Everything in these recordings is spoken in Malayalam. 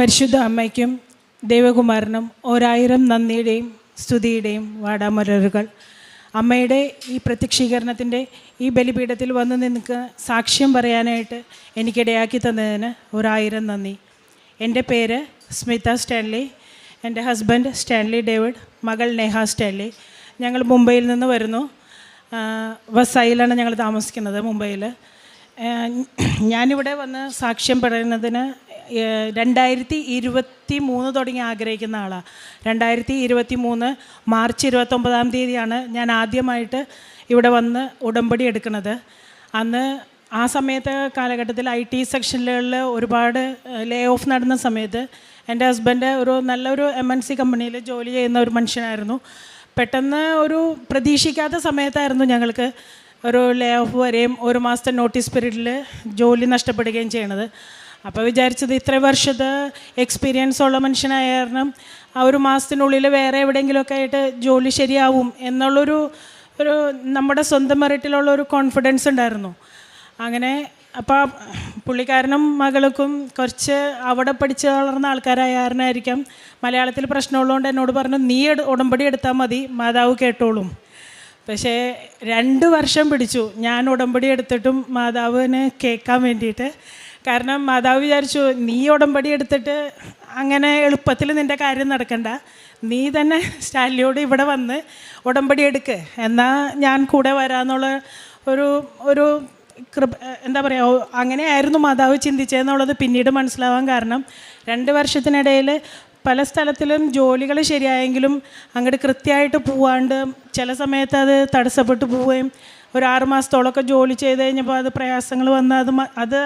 പരിശുദ്ധ അമ്മയ്ക്കും ദേവകുമാരനും 1000 നന്ദിയുടെയും സ്തുതിയുടെയും വാടാമലരുകൾ. അമ്മയുടെ ഈ പ്രത്യക്ഷീകരണത്തിൻ്റെ ഈ ബലിപീഠത്തിൽ വന്ന് നിനക്ക് സാക്ഷ്യം പറയാനായിട്ട് എനിക്കിടയാക്കി തന്നതിന് 1000 നന്ദി. എൻ്റെ പേര് സ്മിത സ്റ്റാൻലി, എൻ്റെ ഹസ്ബൻഡ് സ്റ്റാൻലി ഡേവിഡ്, മകൾ നേഹ സ്റ്റാൻലി. ഞങ്ങൾ മുംബൈയിൽ നിന്ന് വരുന്നു. വസായിലാണ് ഞങ്ങൾ താമസിക്കുന്നത്, മുംബൈയിൽ. ഞാനിവിടെ വന്ന് സാക്ഷ്യം പറയുന്നതിന് 2023 തുടങ്ങി ആഗ്രഹിക്കുന്ന ആളാണ്. 2023 മാർച്ച് 29-ാം തീയതിയാണ് ഞാൻ ആദ്യമായിട്ട് ഇവിടെ വന്ന് ഉടമ്പടി എടുക്കുന്നത്. അന്ന് ആ സമയത്ത് കാലഘട്ടത്തിൽ IT സെക്ഷനുകളിൽ ഒരുപാട് ലേ ഓഫ് നടന്ന സമയത്ത് എൻ്റെ ഹസ്ബൻഡ് നല്ലൊരു MNC കമ്പനിയിൽ ജോലി ചെയ്യുന്ന ഒരു മനുഷ്യനായിരുന്നു. പെട്ടെന്ന് ഒരു പ്രതീക്ഷിക്കാത്ത സമയത്തായിരുന്നു ഞങ്ങൾക്ക് ഒരു ലേ ഓഫ് വരെയും 1 മാസത്തെ നോട്ടീസ് പീരീഡിൽ ജോലി നഷ്ടപ്പെടുകയും ചെയ്യണത്. അപ്പോൾ വിചാരിച്ചത് ഇത്ര വർഷത്തെ എക്സ്പീരിയൻസ് ഉള്ള മനുഷ്യനായ കാരണം ആ 1 മാസത്തിനുള്ളിൽ വേറെ എവിടെയെങ്കിലുമൊക്കെ ആയിട്ട് ജോലി ശരിയാവും എന്നുള്ളൊരു നമ്മുടെ സ്വന്തം മെറിറ്റിലുള്ളൊരു കോൺഫിഡൻസ് ഉണ്ടായിരുന്നു. അങ്ങനെ അപ്പോൾ പുള്ളിക്കാരനും മകൾക്കും കുറച്ച് അവിടെ പഠിച്ച് വളർന്ന ആൾക്കാരായ കാരണമായിരിക്കാം മലയാളത്തിൽ പ്രശ്നമുള്ളതുകൊണ്ട് എന്നോട് പറഞ്ഞു, നീ ഉടമ്പടി എടുത്താൽ മതി, മാതാവ് കേട്ടോളും. പക്ഷേ 2 വർഷം പിടിച്ചു ഞാൻ ഉടമ്പടി എടുത്തിട്ടും മാതാവിന് കേൾക്കാൻ വേണ്ടിയിട്ട്. കാരണം മാതാവ് വിചാരിച്ചു, നീ ഉടമ്പടി എടുത്തിട്ട് അങ്ങനെ എളുപ്പത്തിൽ നിൻ്റെ കാര്യം നടക്കണ്ട, നീ തന്നെ സ്റ്റാൻലിയോട് ഇവിടെ വന്ന് ഉടമ്പടി എടുക്ക്, എന്നാൽ ഞാൻ കൂടെ വരാമെന്നുള്ള ഒരു എന്താ പറയുക, അങ്ങനെയായിരുന്നു മാതാവ് ചിന്തിച്ചതെന്നുള്ളത് പിന്നീട് മനസ്സിലാവാൻ കാരണം 2 വർഷത്തിനിടയിൽ പല സ്ഥലത്തിലും ജോലികൾ ശരിയായെങ്കിലും അങ്ങോട്ട് കൃത്യമായിട്ട് പോവാണ്ട് ചില സമയത്ത് അത് തടസ്സപ്പെട്ടു പോവുകയും 6 മാസത്തോളമൊക്കെ ജോലി ചെയ്ത് കഴിഞ്ഞപ്പോൾ അത് പ്രയാസങ്ങൾ വന്ന് അത്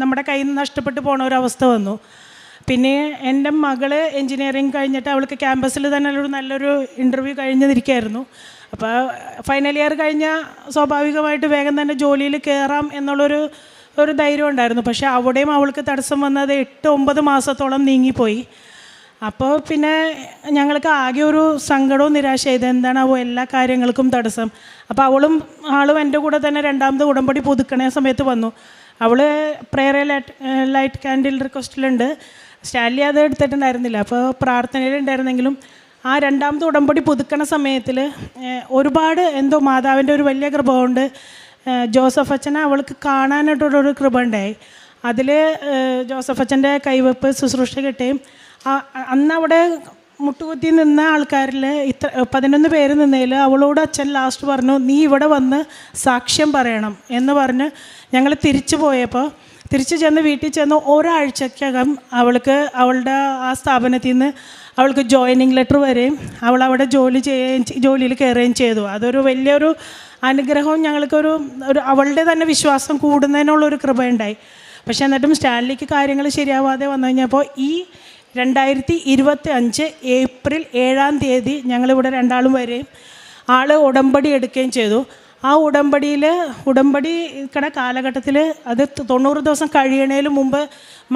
നമ്മുടെ കയ്യിൽ നിന്ന് നഷ്ടപ്പെട്ടു പോണ ഒരവസ്ഥ വന്നു. പിന്നെ എൻ്റെ മകൾ എൻജിനീയറിങ് കഴിഞ്ഞിട്ട് അവൾക്ക് ക്യാമ്പസിൽ തന്നെ നല്ലൊരു ഇൻ്റർവ്യൂ കഴിഞ്ഞിരിക്കുകയായിരുന്നു. അപ്പോൾ ഫൈനൽ ഇയർ കഴിഞ്ഞാൽ സ്വാഭാവികമായിട്ട് വേഗം തന്നെ ജോലിയിൽ കയറാം എന്നുള്ളൊരു ധൈര്യം ഉണ്ടായിരുന്നു. പക്ഷേ അവിടെയും അവൾക്ക് തടസ്സം വന്നത് 8-9 മാസത്തോളം നീങ്ങിപ്പോയി. അപ്പോൾ പിന്നെ ഞങ്ങൾക്ക് ആകെ ഒരു സങ്കടവും നിരാശ ചെയ്ത് എന്താണാവോ എല്ലാ കാര്യങ്ങൾക്കും തടസ്സം. അപ്പോൾ ആളും എൻ്റെ കൂടെ തന്നെ 2ാമത് ഉടമ്പടി പുതുക്കണ സമയത്ത് വന്നു. അവൾ പ്രേയർ ലൈറ്റ് കാൻഡിൽ റിക്വസ്റ്റിലുണ്ട്, സ്റ്റാൻലി അത് എടുത്തിട്ടുണ്ടായിരുന്നില്ല. അപ്പോൾ പ്രാർത്ഥനയിലുണ്ടായിരുന്നെങ്കിലും ആ 2ാമത് ഉടമ്പടി പുതുക്കണ സമയത്തിൽ ഒരുപാട് എന്തോ മാതാവിൻ്റെ ഒരു വലിയ കൃപ കൊണ്ട് ജോസഫ് അച്ഛനെ അവൾക്ക് കാണാനായിട്ടുള്ളൊരു കൃപ ഉണ്ടായി. അതിൽ ജോസഫ് അച്ഛൻ്റെ കൈവെപ്പ് ശുശ്രൂഷ കിട്ടുകയും അന്ന് അവിടെ മുട്ടുകുത്തി നിന്ന ആൾക്കാരിൽ 11 പേര് നിന്നതിൽ അവളോട് അച്ഛൻ ലാസ്റ്റ് പറഞ്ഞു, നീ ഇവിടെ വന്ന് സാക്ഷ്യം പറയണം എന്ന് പറഞ്ഞ് ഞങ്ങൾ തിരിച്ചു ചെന്ന് വീട്ടിൽ ചെന്ന് ഒരാഴ്ചക്കകം അവൾക്ക് അവളുടെ ആ സ്ഥാപനത്തിൽ നിന്ന് അവൾക്ക് ജോയിനിങ് ലെറ്റർ വരെയും അവളവിടെ ജോലിയിൽ കയറുകയും ചെയ്തു. അതൊരു വലിയൊരു അനുഗ്രഹവും ഞങ്ങൾക്കൊരു അവളുടെ തന്നെ വിശ്വാസം കൂടുന്നതിനുള്ളൊരു കൃപയുണ്ടായി. പക്ഷേ എന്നിട്ടും സ്റ്റാൻലിക്ക് കാര്യങ്ങൾ ശരിയാവാതെ വന്നു കഴിഞ്ഞപ്പോൾ ഈ 2025 ഏപ്രിൽ 7-ാം തീയതി ഞങ്ങളിവിടെ 2 വരെയും ഉടമ്പടി എടുക്കുകയും ചെയ്തു. ആ ഉടമ്പടി കാലഘട്ടത്തിൽ അത് 90 ദിവസം കഴിയണതിന് മുമ്പ്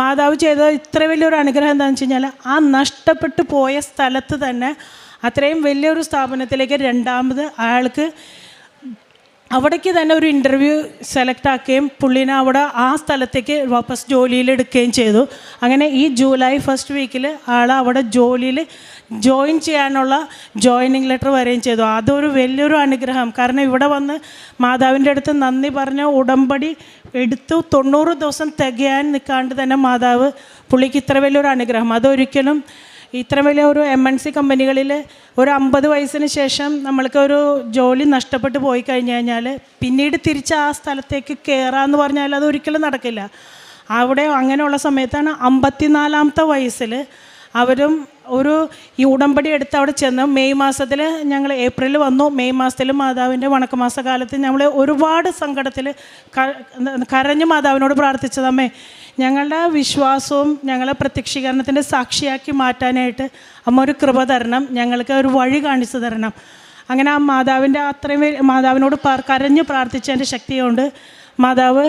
മാതാവ് ചെയ്ത ഇത്ര വലിയൊരു അനുഗ്രഹം എന്താണെന്ന് വെച്ച് കഴിഞ്ഞാൽ ആ നഷ്ടപ്പെട്ടു പോയ സ്ഥലത്ത് തന്നെ അത്രയും വലിയൊരു സ്ഥാപനത്തിലേക്ക് 2ാമത് അയാൾക്ക് അവിടേക്ക് തന്നെ ഒരു ഇൻ്റർവ്യൂ സെലക്ട് ആക്കുകയും പുള്ളിനെ അവിടെ ആ സ്ഥലത്തേക്ക് വാപ്പസ് ജോലിയിലെടുക്കുകയും ചെയ്തു. അങ്ങനെ ഈ ജൂലൈ 1st വീക്കിൽ അവിടെ ജോലിയിൽ ജോയിൻ ചെയ്യാനുള്ള ജോയിനിങ് ലെറ്റർ വരികയും ചെയ്തു. അതൊരു വലിയൊരു അനുഗ്രഹം. കാരണം ഇവിടെ വന്ന് മാതാവിൻ്റെ അടുത്ത് നന്ദി പറഞ്ഞ ഉടമ്പടി എടുത്തു 90 ദിവസം തികയാൻ നിൽക്കാണ്ട് തന്നെ മാതാവ് പുള്ളിക്ക് ഇത്ര വലിയൊരു അനുഗ്രഹം. അതൊരിക്കലും ഇത്ര വലിയ ഒരു MNC കമ്പനികളിൽ ഒരു 50 വയസ്സിന് ശേഷം നമ്മൾക്ക് ഒരു ജോലി നഷ്ടപ്പെട്ടു പോയി കഴിഞ്ഞാൽ പിന്നീട് തിരിച്ച് ആ സ്ഥലത്തേക്ക് കയറാമെന്ന് പറഞ്ഞാൽ അതൊരിക്കലും നടക്കില്ല. അവിടെ അങ്ങനെയുള്ള സമയത്താണ് 54-ാമത്തെ വയസ്സിൽ അവരും ഈ ഉടമ്പടി എടുത്ത് അവിടെ ചെന്ന് മെയ് മാസത്തിൽ ഞങ്ങൾ ഏപ്രിൽ വന്നു. മെയ് മാസത്തിൽ മാതാവിൻ്റെ വണക്കമാസ കാലത്ത് ഞങ്ങൾ ഒരുപാട് സങ്കടത്തിൽ കരഞ്ഞ് മാതാവിനോട് പ്രാർത്ഥിച്ചതമ്മേ, ഞങ്ങളുടെ വിശ്വാസവും ഞങ്ങളെ പ്രത്യക്ഷീകരണത്തിൻ്റെ സാക്ഷിയാക്കി മാറ്റാനായിട്ട് അമ്മ ഒരു കൃപ തരണം, ഞങ്ങൾക്ക് ഒരു വഴി കാണിച്ചു തരണം. അങ്ങനെ ആ മാതാവിനോട് കരഞ്ഞ് പ്രാർത്ഥിച്ചതിൻ്റെ ശക്തി കൊണ്ട് മാതാവ്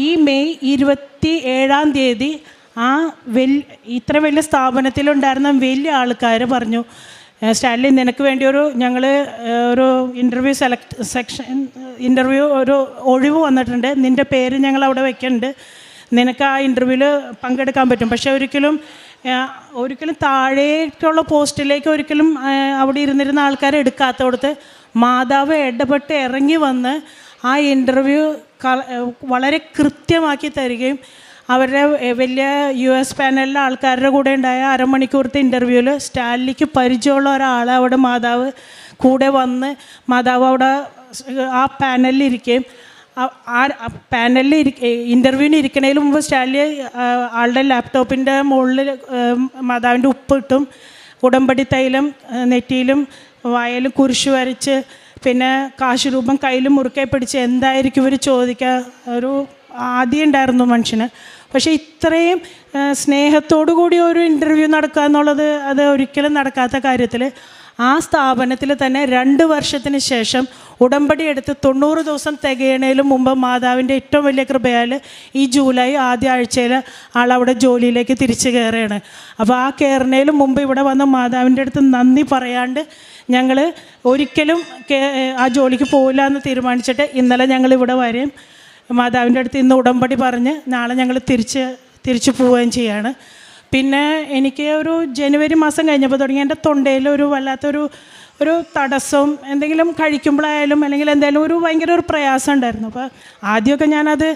ഈ മെയ് 27-ാം തീയതി ഇത്ര വലിയ സ്ഥാപനത്തിലുണ്ടായിരുന്ന വലിയ ആൾക്കാർ പറഞ്ഞു, സ്റ്റാൻലി നിനക്ക് വേണ്ടി ഞങ്ങൾ ഒരു ഇൻ്റർവ്യൂ ഒരു ഒഴിവ് വന്നിട്ടുണ്ട്, നിൻ്റെ പേര് ഞങ്ങൾ അവിടെ വെക്കുന്നുണ്ട്, നിനക്ക് ആ ഇൻ്റർവ്യൂവിൽ പങ്കെടുക്കാൻ പറ്റും. പക്ഷേ ഒരിക്കലും ഒരിക്കലും താഴേക്കുള്ള പോസ്റ്റിലേക്ക് ഒരിക്കലും അവിടെ ഇരുന്നിരുന്ന ആൾക്കാരെ എടുക്കാത്തടത്ത് മാതാവ് ഇടപെട്ട് ഇറങ്ങി വന്ന് ആ ഇൻ്റർവ്യൂ വളരെ കൃത്യമാക്കി തരികയും അവരുടെ വലിയ US പാനലിലെ ആൾക്കാരുടെ കൂടെ ഉണ്ടായ അരമണിക്കൂറത്തെ ഇൻ്റർവ്യൂവിൽ സ്റ്റാൻലിക്ക് പരിചയമുള്ള ഒരാളെ അവിടെ മാതാവ് കൂടെ വന്ന് മാതാവ് അവിടെ ആ പാനലിൽ ഇരിക്കുകയും ആ പാനലിൽ ഇൻ്റർവ്യൂവിന് ഇരിക്കുന്നതിന് മുമ്പ് സ്റ്റാൻലി ആളുടെ ലാപ്ടോപ്പിൻ്റെ മുകളിൽ മാതാവിൻ്റെ ഉപ്പിട്ടും ഉടമ്പടി തൈലം നെറ്റിയിലും വായലും കുരിശ് വരച്ച് പിന്നെ കാശുരൂപം കയ്യിൽ മുറുക്കെ പിടിച്ച് എന്തായിരിക്കും ഇവർ ചോദിക്കുക ഒരു ആദ്യം ഉണ്ടായിരുന്നു മനുഷ്യന്. പക്ഷേ ഇത്രയും സ്നേഹത്തോടു കൂടി ഒരു ഇൻ്റർവ്യൂ നടക്കുക എന്നുള്ളത് അത് ഒരിക്കലും നടക്കാത്ത കാര്യത്തിൽ ആ സ്ഥാപനത്തിൽ തന്നെ 2 വർഷത്തിന് ശേഷം ഉടമ്പടി എടുത്ത് 90 ദിവസം തികയണതിലും മുമ്പ് മാതാവിൻ്റെ ഏറ്റവും വലിയ കൃപയാൽ ഈ ജൂലൈ ആദ്യ ആഴ്ചയിൽ ആളവിടെ ജോലിയിലേക്ക് തിരിച്ചു കയറുകയാണ്. അപ്പോൾ ആ കയറുന്നതിലും മുമ്പ് ഇവിടെ വന്ന് മാതാവിൻ്റെ അടുത്ത് നന്ദി പറയാണ്ട് ഞങ്ങൾ ഒരിക്കലും ആ ജോലിക്ക് പോകില്ല എന്ന് തീരുമാനിച്ചിട്ട് ഇന്നലെ ഞങ്ങൾ ഇവിടെ വരെയും മാതാവിൻ്റെ അടുത്ത് ഇന്ന് ഉടമ്പടി പറഞ്ഞ് നാളെ ഞങ്ങൾ തിരിച്ചു പോവുകയും ചെയ്യാണ്. പിന്നെ എനിക്ക് ഒരു ജനുവരി മാസം കഴിഞ്ഞപ്പോൾ തുടങ്ങി എൻ്റെ തൊണ്ടയിൽ ഒരു വല്ലാത്തൊരു തടസ്സവും എന്തെങ്കിലും കഴിക്കുമ്പോഴായാലും അല്ലെങ്കിൽ എന്തെങ്കിലും ഭയങ്കര ഒരു പ്രയാസം ഉണ്ടായിരുന്നു. അപ്പോൾ ആദ്യമൊക്കെ ഞാനത്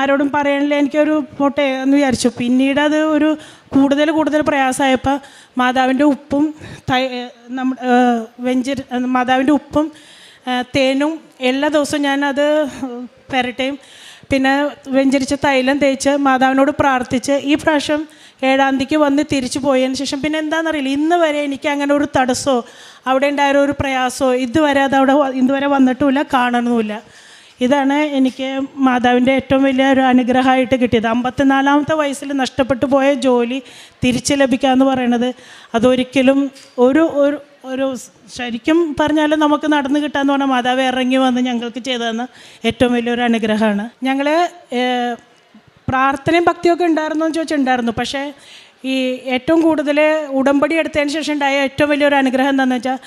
ആരോടും പറയാനില്ല, എനിക്കൊരു പോട്ടെ എന്ന് വിചാരിച്ചു. പിന്നീട് അത് ഒരു കൂടുതൽ പ്രയാസമായപ്പോൾ മാതാവിൻ്റെ ഉപ്പും മാതാവിൻ്റെ ഉപ്പും തേനും എല്ലാ ദിവസവും ഞാനത് പെരട്ടയും പിന്നെ വെഞ്ചരിച്ച തൈലം തേച്ച് മാതാവിനോട് പ്രാർത്ഥിച്ച് ഈ പ്രാവശ്യം 7-ാം തീയതിക്ക് വന്ന് തിരിച്ചു പോയതിന് ശേഷം പിന്നെ എന്താണെന്നറിയില്ല, ഇന്ന് വരെ എനിക്ക് അങ്ങനെ ഒരു തടസ്സമോ അവിടെ ഉണ്ടായ ഒരു പ്രയാസമോ ഇതുവരെ ഇതുവരെ വന്നിട്ടുമില്ല, കാണണമെന്നുമില്ല. ഇതാണ് എനിക്ക് മാതാവിൻ്റെ ഏറ്റവും വലിയ ഒരു അനുഗ്രഹമായിട്ട് കിട്ടിയത്. 54-ാമത്തെ വയസ്സിൽ നഷ്ടപ്പെട്ടു പോയ ജോലി തിരിച്ച് ലഭിക്കുക എന്ന് പറയുന്നത് അതൊരിക്കലും ഒരു ശരിക്കും പറഞ്ഞാൽ നമുക്ക് നടന്നു കിട്ടാന്ന് പറഞ്ഞാൽ മാതാവ് ഇറങ്ങി വന്ന് ഞങ്ങൾക്ക് ചെയ്തതെന്ന് ഏറ്റവും വലിയൊരു അനുഗ്രഹമാണ്. ഞങ്ങൾ പ്രാർത്ഥനയും ഭക്തിയൊക്കെ ഉണ്ടായിരുന്നു എന്ന് ചോദിച്ചാൽ ഉണ്ടായിരുന്നു. പക്ഷേ ഈ ഏറ്റവും കൂടുതൽ ഉടമ്പടി എടുത്തതിന് ശേഷം ഉണ്ടായ ഏറ്റവും വലിയൊരു അനുഗ്രഹം എന്താണെന്ന് വെച്ചാൽ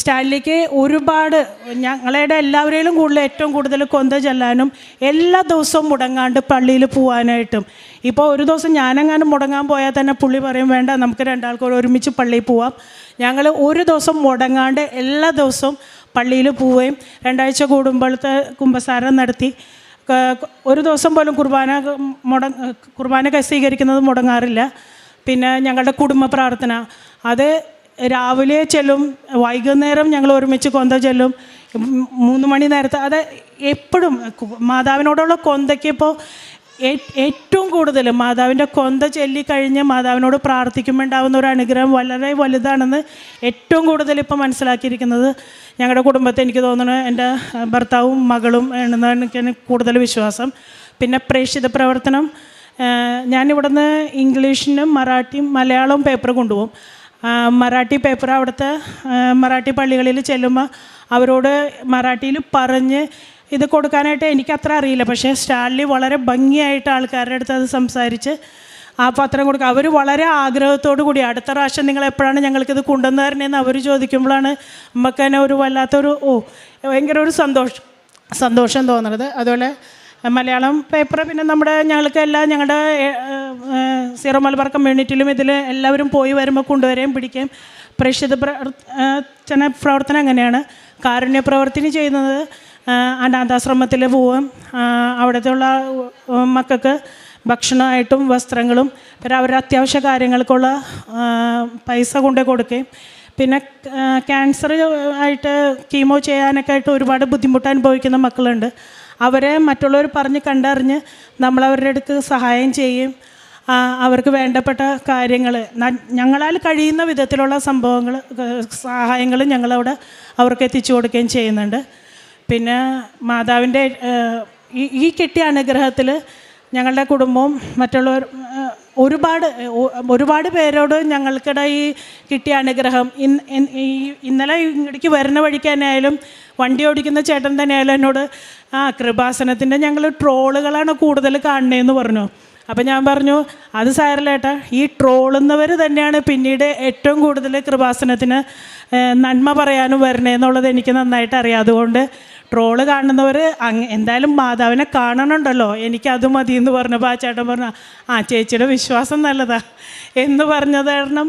സ്റ്റാൻലിക്ക് ഒരുപാട് ഞങ്ങളുടെ എല്ലാവരെയും ഏറ്റവും കൂടുതൽ കൊന്ത ചെല്ലാനും എല്ലാ ദിവസവും മുടങ്ങാണ്ട് പള്ളിയിൽ പോകാനായിട്ടും. ഇപ്പോൾ ഒരു ദിവസം ഞാനെങ്ങാനും മുടങ്ങാൻ പോയാൽ തന്നെ പുള്ളി പറയും വേണ്ട നമുക്ക് 2 ആൾക്കാർ ഒരുമിച്ച് പള്ളിയിൽ പോവാം. ഞങ്ങൾ ഒരു ദിവസം മുടങ്ങാണ്ട് എല്ലാ ദിവസവും പള്ളിയിൽ പോവുകയും 2 ആഴ്ച കൂടുമ്പോഴത്തെ കുമ്പസാരം നടത്തി ഒരു ദിവസം പോലും കുർബാന സ്വീകരിക്കുന്നത് മുടങ്ങാറില്ല. പിന്നെ ഞങ്ങളുടെ കുടുംബ പ്രാർത്ഥന അത് രാവിലെ ചെല്ലും, വൈകുന്നേരം ഞങ്ങൾ ഒരുമിച്ച് കൊന്ത ചെല്ലും. 3 മണി നേരത്തെ അത് എപ്പോഴും മാതാവിനോടുള്ള കൊന്തയ്ക്ക് ഇപ്പോൾ ഏറ്റവും കൂടുതൽ മാതാവിൻ്റെ കൊന്ത ചൊല്ലിക്കഴിഞ്ഞ് മാതാവിനോട് പ്രാർത്ഥിക്കുമ്പോൾ ഉണ്ടാകുന്ന ഒരു അനുഗ്രഹം വളരെ വലുതാണെന്ന് ഏറ്റവും കൂടുതൽ ഇപ്പോൾ മനസ്സിലാക്കിയിരിക്കുന്നത് ഞങ്ങളുടെ കുടുംബത്തെ എനിക്ക് തോന്നുന്നു എൻ്റെ ഭർത്താവും മകളും ആണെന്നാണ് എനിക്ക് കൂടുതൽ വിശ്വാസം. പിന്നെ പ്രേക്ഷിത പ്രവർത്തനം ഞാനിവിടുന്ന് ഇംഗ്ലീഷിനും മറാഠിയും മലയാളവും പേപ്പർ കൊണ്ടുപോകും. മറാഠി പേപ്പർ അവിടുത്തെ മറാഠി പള്ളികളിൽ ചെല്ലുമ്പോൾ അവരോട് മറാഠിയിൽ പറഞ്ഞ് ഇത് കൊടുക്കാനായിട്ട് എനിക്കത്ര അറിയില്ല. പക്ഷേ സ്റ്റാൻലി വളരെ ഭംഗിയായിട്ട് ആൾക്കാരുടെ അടുത്ത് അത് സംസാരിച്ച് ആ പത്രം കൊടുക്കുക. അവർ വളരെ ആഗ്രഹത്തോടു കൂടി അടുത്ത പ്രാവശ്യം നിങ്ങൾ എപ്പോഴാണ് ഞങ്ങൾക്കിത് കൊണ്ടുവന്ന് തരണേന്ന് അവർ ചോദിക്കുമ്പോഴാണ് നമുക്ക് തന്നെ ഒരു വല്ലാത്തൊരു ഭയങ്കര ഒരു സന്തോഷം തോന്നുന്നത്. അതുപോലെ മലയാളം പേപ്പർ പിന്നെ ഞങ്ങൾക്ക് എല്ലാം ഞങ്ങളുടെ സീറോ മലബാർ കമ്മ്യൂണിറ്റിയിലും ഇതിൽ എല്ലാവരും പോയി വരുമ്പോൾ കൊണ്ടുവരികയും പിടിക്കുകയും. പ്രേക്ഷിത പ്രവർത്തനം അങ്ങനെയാണ്. കാരുണ്യ പ്രവർത്തനം ചെയ്യുന്നത് അനാഥാശ്രമത്തിൽ പോവുകയും അവിടുത്തെ മക്കൾക്ക് ഭക്ഷണമായിട്ടും വസ്ത്രങ്ങളും പിന്നെ അവരുടെ അത്യാവശ്യ കാര്യങ്ങൾക്കുള്ള പൈസ കൊണ്ടു കൊടുക്കുകയും പിന്നെ ക്യാൻസർ ആയിട്ട് കീമോ ചെയ്യാനൊക്കെ ആയിട്ട് ഒരുപാട് ബുദ്ധിമുട്ട് അനുഭവിക്കുന്ന മക്കളുണ്ട്. അവരെ മറ്റുള്ളവർ പറഞ്ഞ് കണ്ടറിഞ്ഞ് നമ്മളവരുടെ അടുത്ത് സഹായം ചെയ്യും. അവർക്ക് വേണ്ടപ്പെട്ട കാര്യങ്ങൾ ഞങ്ങളാൽ കഴിയുന്ന വിധത്തിലുള്ള സഹായങ്ങൾ ഞങ്ങളവിടെ അവർക്ക് എത്തിച്ചു കൊടുക്കുകയും ചെയ്യുന്നുണ്ട്. പിന്നെ മാതാവിൻ്റെ ഈ കിട്ടിയ അനുഗ്രഹത്തിൽ ഞങ്ങളുടെ കുടുംബവും മറ്റുള്ളവർ ഒരുപാട് പേരോട് ഞങ്ങൾക്കിടെ ഈ കിട്ടിയ അനുഗ്രഹം ഇന്നലെ ഇങ്ങോട്ടേക്ക് വരുന്ന വഴിക്ക് തന്നെയായാലും വണ്ടി ഓടിക്കുന്ന ചേട്ടൻ തന്നെയായാലും എന്നോട് കൃപാസനത്തിൻ്റെ ഞങ്ങൾ ട്രോളുകളാണ് കൂടുതൽ കാണണേന്ന് പറഞ്ഞു. അപ്പം ഞാൻ പറഞ്ഞു അത് സാരല്ലേട്ടാ, ഈ ട്രോളുന്നവർ തന്നെയാണ് പിന്നീട് ഏറ്റവും കൂടുതൽ കൃപാസനത്തിന് നന്മ പറയാനും വരണേന്നുള്ളത് എനിക്ക് നന്നായിട്ട് അറിയാം. അതുകൊണ്ട് ട്രോള് കാണുന്നവർ എന്തായാലും മാതാവിനെ കാണണമുണ്ടല്ലോ, എനിക്കത് മതി എന്ന് പറഞ്ഞപ്പോൾ ആ ചേട്ടൻ പറഞ്ഞു, ആ ചേച്ചിയുടെ വിശ്വാസം നല്ലതാ എന്ന് പറഞ്ഞത് കാരണം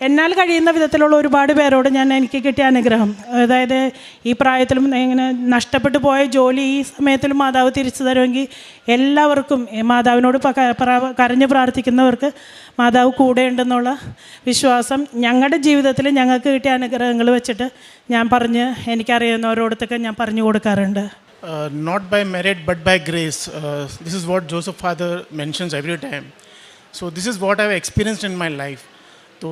എന്നാൽ കഴിയുന്ന വിധത്തിലുള്ള ഒരുപാട് പേരോട് എനിക്ക് കിട്ടിയ അനുഗ്രഹം, അതായത് ഈ പ്രായത്തിലും ഇങ്ങനെ നഷ്ടപ്പെട്ടു പോയ ജോലി ഈ സമയത്തിലും മാതാവ് തിരിച്ചു തരുമെങ്കിൽ എല്ലാവർക്കും മാതാവിനോട് കരഞ്ഞ് പ്രാർത്ഥിക്കുന്നവർക്ക് മാതാവ് കൂടെ ഉണ്ടെന്നുള്ള വിശ്വാസം ഞങ്ങളുടെ ജീവിതത്തിൽ ഞങ്ങൾക്ക് കിട്ടിയ അനുഗ്രഹങ്ങൾ വെച്ചിട്ട് ഞാൻ പറഞ്ഞ് എനിക്കറിയുന്നവരോടത്തൊക്കെ ഞാൻ പറഞ്ഞു കൊടുക്കാറുണ്ട്. Not by merit but by grace. This is what Joseph Father mentions every time. So this is what I've experienced in my life. So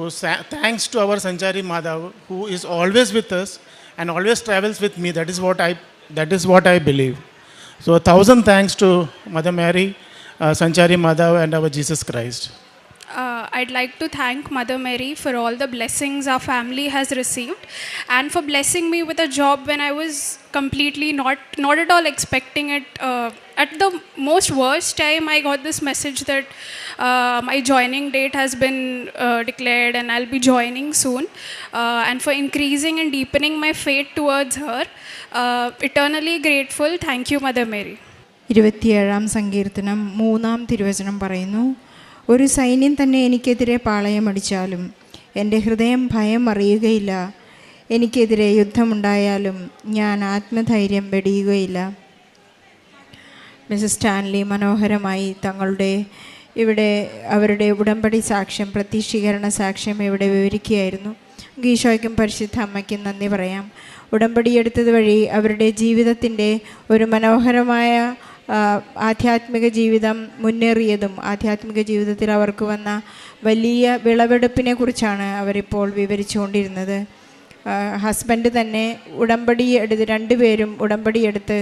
thanks to our Sanchari Madhav, who is always with us and always travels with me. That is what I believe. So 1,000 thanks to Mother Mary, Sanchari Madhav and our Jesus Christ. I'd like to thank Mother Mary for all the blessings our family has received and for blessing me with a job when I was completely not at all expecting it. At the most worst time, I got this message that my joining date has been declared and I'll be joining soon. And for increasing and deepening my faith towards her, eternally grateful. Thank you, Mother Mary. 27-ാം സങ്കീർത്തനം 3-ാം തിരുവചനം പറയുന്നു, ഒരു സൈന്യം തന്നെ എനിക്കെതിരെ പാളയമടിച്ചാലും എൻ്റെ ഹൃദയം ഭയം അറിയുകയില്ല. എനിക്കെതിരെ യുദ്ധമുണ്ടായാലും ഞാൻ ആത്മധൈര്യം വെടിയുകയില്ല. മിസ്സസ് സ്റ്റാൻലി മനോഹരമായി അവരുടെ ഉടമ്പടി സാക്ഷ്യം, പ്രത്യക്ഷീകരണ സാക്ഷ്യം ഇവിടെ വിവരിക്കുകയായിരുന്നു. ഈശോയ്ക്കും പരിശുദ്ധ അമ്മയ്ക്കും നന്ദി പറയാം. ഉടമ്പടി എടുത്തത് വഴി അവരുടെ ജീവിതത്തിൻ്റെ ഒരു മനോഹരമായ ആധ്യാത്മിക ജീവിതം മുന്നേറിയതും ആധ്യാത്മിക ജീവിതത്തിൽ അവർക്ക് വന്ന വലിയ വിളവെടുപ്പിനെ കുറിച്ചാണ് അവരിപ്പോൾ വിവരിച്ചുകൊണ്ടിരുന്നത്. ഹസ്ബൻഡ് തന്നെ രണ്ടുപേരും ഉടമ്പടിയെടുത്ത്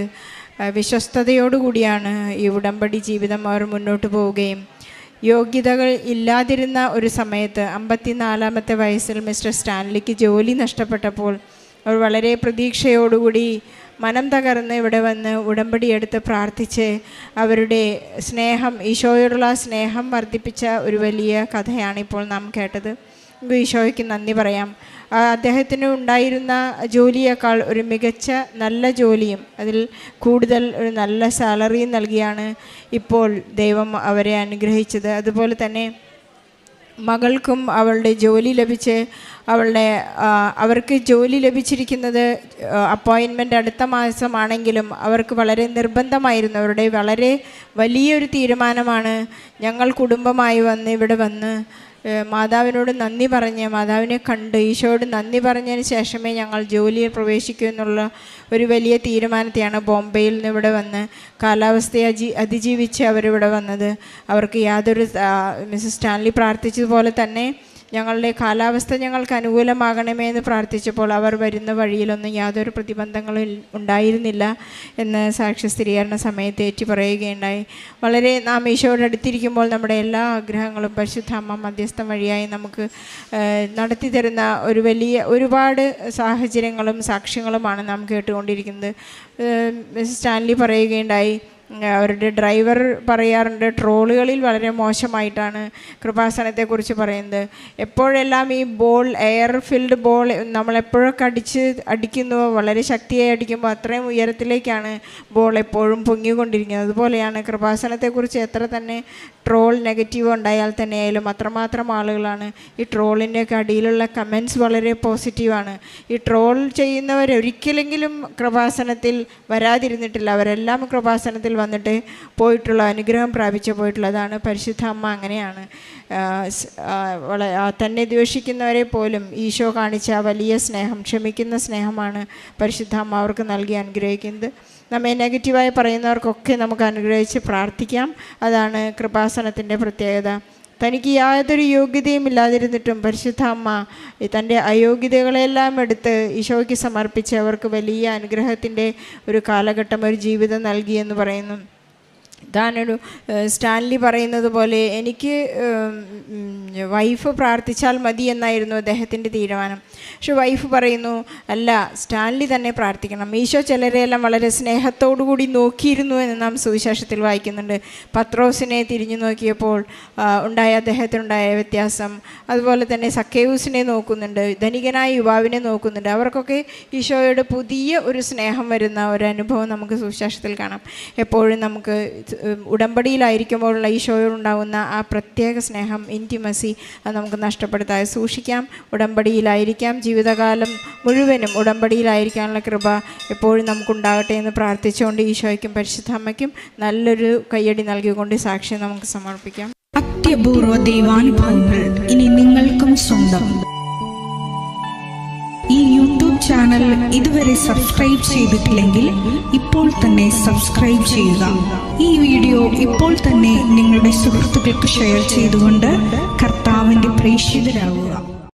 വിശ്വസ്തയോടുകൂടിയാണ് ഈ ഉടമ്പടി ജീവിതം അവർ മുന്നോട്ട് പോവുകയും, യോഗ്യതകൾ ഇല്ലാതിരുന്ന ഒരു സമയത്ത് 54-ാമത്തെ വയസ്സിൽ മിസ്റ്റർ സ്റ്റാൻലിക്ക് ജോലി നഷ്ടപ്പെട്ടപ്പോൾ അവർ വളരെ പ്രതീക്ഷയോടുകൂടി മനം തകർന്ന് ഇവിടെ വന്ന് ഉടമ്പടിയെടുത്ത് പ്രാർത്ഥിച്ച് അവരുടെ സ്നേഹം, ഈശോയോടുള്ള സ്നേഹം വർദ്ധിപ്പിച്ച ഒരു വലിയ കഥയാണിപ്പോൾ നാം കേട്ടത്. ഈശോയ്ക്ക് നന്ദി പറയാം. അദ്ദേഹത്തിന് ഉണ്ടായിരുന്ന ജോലിയേക്കാൾ ഒരു മികച്ച നല്ല ജോലിയും അതിൽ കൂടുതൽ ഒരു നല്ല സാലറിയും നൽകിയാണ് ഇപ്പോൾ ദൈവം അവരെ അനുഗ്രഹിച്ചത്. അതുപോലെ തന്നെ മകൾക്കും അവളുടെ ജോലി ലഭിച്ച് അവർക്ക് ജോലി ലഭിച്ചിരിക്കുന്നത് അപ്പോയിൻമെൻ്റ് അടുത്ത മാസമാണെങ്കിലും അവർക്ക് വളരെ നിർബന്ധമായിരുന്നു. അവരുടെ വളരെ വലിയൊരു തീരുമാനമാണ് ഞങ്ങൾ കുടുംബമായി ഇവിടെ വന്ന് മാതാവിനോട് നന്ദി പറഞ്ഞ്, മാതാവിനെ കണ്ട് ഈശോയോട് നന്ദി പറഞ്ഞതിന് ശേഷമേ ഞങ്ങൾ ജോലിയിൽ പ്രവേശിക്കൂ എന്നുള്ള ഒരു വലിയ തീരുമാനത്തെയാണ് ബോംബെയിൽ നിന്ന് ഇവിടെ വന്ന് കാലാവസ്ഥയെ അതിജീവിച്ച് അവരിവിടെ വന്നത്. അവർക്ക് മിസ്സസ് സ്റ്റാൻലി പ്രാർത്ഥിച്ചതുപോലെ തന്നെ ഞങ്ങളുടെ കാലാവസ്ഥ ഞങ്ങൾക്ക് അനുകൂലമാകണമേ എന്ന് പ്രാർത്ഥിച്ചപ്പോൾ അവർ വരുന്ന വഴിയിലൊന്നും യാതൊരു പ്രതിബന്ധങ്ങളും ഉണ്ടായിരുന്നില്ല എന്ന് സാക്ഷ്യ സ്ഥിരീകരണ സമയത്ത് ഏറ്റുപറയുകയുണ്ടായി. വളരെ നാം ഈശോയോട് അടുത്തിരിക്കുമ്പോൾ നമ്മുടെ എല്ലാ ആഗ്രഹങ്ങളും പരിശുദ്ധ അമ്മ മധ്യസ്ഥം വഴിയായി നമുക്ക് നടത്തി തരുന്ന ഒരുപാട് സാഹചര്യങ്ങളും സാക്ഷ്യങ്ങളുമാണ് നാം കേട്ടുകൊണ്ടിരിക്കുന്നത്. മിസ് സ്റ്റാൻലി പറയുകയുണ്ടായി, അവരുടെ ഡ്രൈവർ പറയാറുണ്ട്, ട്രോളുകളിൽ വളരെ മോശമായിട്ടാണ് കൃപാസനത്തെക്കുറിച്ച് പറയുന്നത്. എപ്പോഴെല്ലാം ഈ എയർ ഫിൽഡ് ബോൾ നമ്മളെപ്പോഴൊക്കെ അടിക്കുന്നുവോ, വളരെ ശക്തിയായി അടിക്കുമ്പോൾ അത്രയും ഉയരത്തിലേക്കാണ് ബോൾ എപ്പോഴും പൊങ്ങിക്കൊണ്ടിരിക്കുന്നത്. അതുപോലെയാണ് കൃപാസനത്തെക്കുറിച്ച് എത്ര തന്നെ ട്രോൾ നെഗറ്റീവ് ഉണ്ടായാൽ തന്നെയായാലും അത്രമാത്രം ആളുകളാണ് ഈ ട്രോളിൻ്റെയൊക്കെ അടിയിലുള്ള കമൻറ്റ്സ് വളരെ പോസിറ്റീവാണ്. ഈ ട്രോൾ ചെയ്യുന്നവരൊരിക്കലെങ്കിലും കൃപാസനത്തിൽ വരാതിരുന്നിട്ടില്ല. അവരെല്ലാം കൃപാസനത്തിൽ വന്നിട്ട് അനുഗ്രഹം പ്രാപിച്ചു പോയിട്ടുള്ളതാണ്. പരിശുദ്ധ അമ്മ അങ്ങനെയാണ്. തന്നെ ദ്വേഷിക്കുന്നവരെ പോലും ഈശോ കാണിച്ച വലിയ സ്നേഹം, ക്ഷമിക്കുന്ന സ്നേഹമാണ് പരിശുദ്ധ അമ്മ അവർക്ക് നൽകി അനുഗ്രഹിക്കുന്നത്. നമ്മെ നെഗറ്റീവായി പറയുന്നവർക്കൊക്കെ നമുക്ക് അനുഗ്രഹിച്ച് പ്രാർത്ഥിക്കാം. അതാണ് കൃപാസനത്തിൻ്റെ പ്രത്യേകത. തനിക്ക് യാതൊരു യോഗ്യതയും ഇല്ലാതിരുന്നിട്ടും പരിശുദ്ധ അമ്മ തൻ്റെ അയോഗ്യതകളെല്ലാം എടുത്ത് ഈശോയ്ക്ക് സമർപ്പിച്ച് അവർക്ക് വലിയ അനുഗ്രഹത്തിൻ്റെ ഒരു കാലഘട്ടം, ഒരു ജീവിതം നൽകിയെന്ന് പറയുന്നു. താനൊരു സ്റ്റാൻലി പറയുന്നത് പോലെ എനിക്ക് വൈഫ് പ്രാർത്ഥിച്ചാൽ മതി എന്നായിരുന്നു അദ്ദേഹത്തിൻ്റെ തീരുമാനം. പക്ഷെ വൈഫ് പറയുന്നു, അല്ല, സ്റ്റാൻലി തന്നെ പ്രാർത്ഥിക്കണം. ഈശോ ചിലരെയെല്ലാം വളരെ സ്നേഹത്തോടുകൂടി നോക്കിയിരുന്നു എന്ന് നാം സുവിശേഷത്തിൽ വായിക്കുന്നുണ്ട്. പത്രോസിനെ തിരിഞ്ഞു നോക്കിയപ്പോൾ ഉണ്ടായ അദ്ദേഹത്തിനുണ്ടായ വ്യത്യാസം, അതുപോലെ തന്നെ സക്കേവൂസിനെ നോക്കുന്നുണ്ട്, ധനികനായ യുവാവിനെ നോക്കുന്നുണ്ട്. അവർക്കൊക്കെ ഈശോയോട് പുതിയ ഒരു സ്നേഹം വരുന്ന ഒരനുഭവം നമുക്ക് സുവിശേഷത്തിൽ കാണാം. എപ്പോഴും നമുക്ക് ഉടമ്പടിയിലായിരിക്കുമ്പോഴുള്ള ഈശോയോടുണ്ടാകുന്ന ആ പ്രത്യേക സ്നേഹം, ഇൻറ്റിമസി, അത് നമുക്ക് നഷ്ടപ്പെടുത്താതെ സൂക്ഷിക്കാം. ഉടമ്പടിയിലായിരിക്കാം, ജീവിതകാലം മുഴുവനും ഉടമ്പടിയിലായിരിക്കാനുള്ള കൃപ എപ്പോഴും നമുക്കുണ്ടാകട്ടെ എന്ന് പ്രാർത്ഥിച്ചുകൊണ്ട് ഈശോയ്ക്കും പരിശുദ്ധ അമ്മയ്ക്കും നല്ലൊരു കയ്യടി നൽകിക്കൊണ്ട് സാക്ഷ്യം നമുക്ക് സമർപ്പിക്കാം. അത്യപൂർവ ദൈവാനുഭവങ്ങൾ ഇനി നിങ്ങൾക്കും സ്വന്തം. ഈ യൂട്യൂബ് ചാനൽ ഇതുവരെ സബ്സ്ക്രൈബ് ചെയ്തിട്ടില്ലെങ്കിൽ ഇപ്പോൾ തന്നെ സബ്സ്ക്രൈബ് ചെയ്യുക. ഈ വീഡിയോ ഇപ്പോൾ തന്നെ നിങ്ങളുടെ സുഹൃത്തുക്കൾക്ക് ഷെയർ ചെയ്തുകൊണ്ട് കർത്താവിൻ്റെ പ്രേക്ഷിതരാകുക.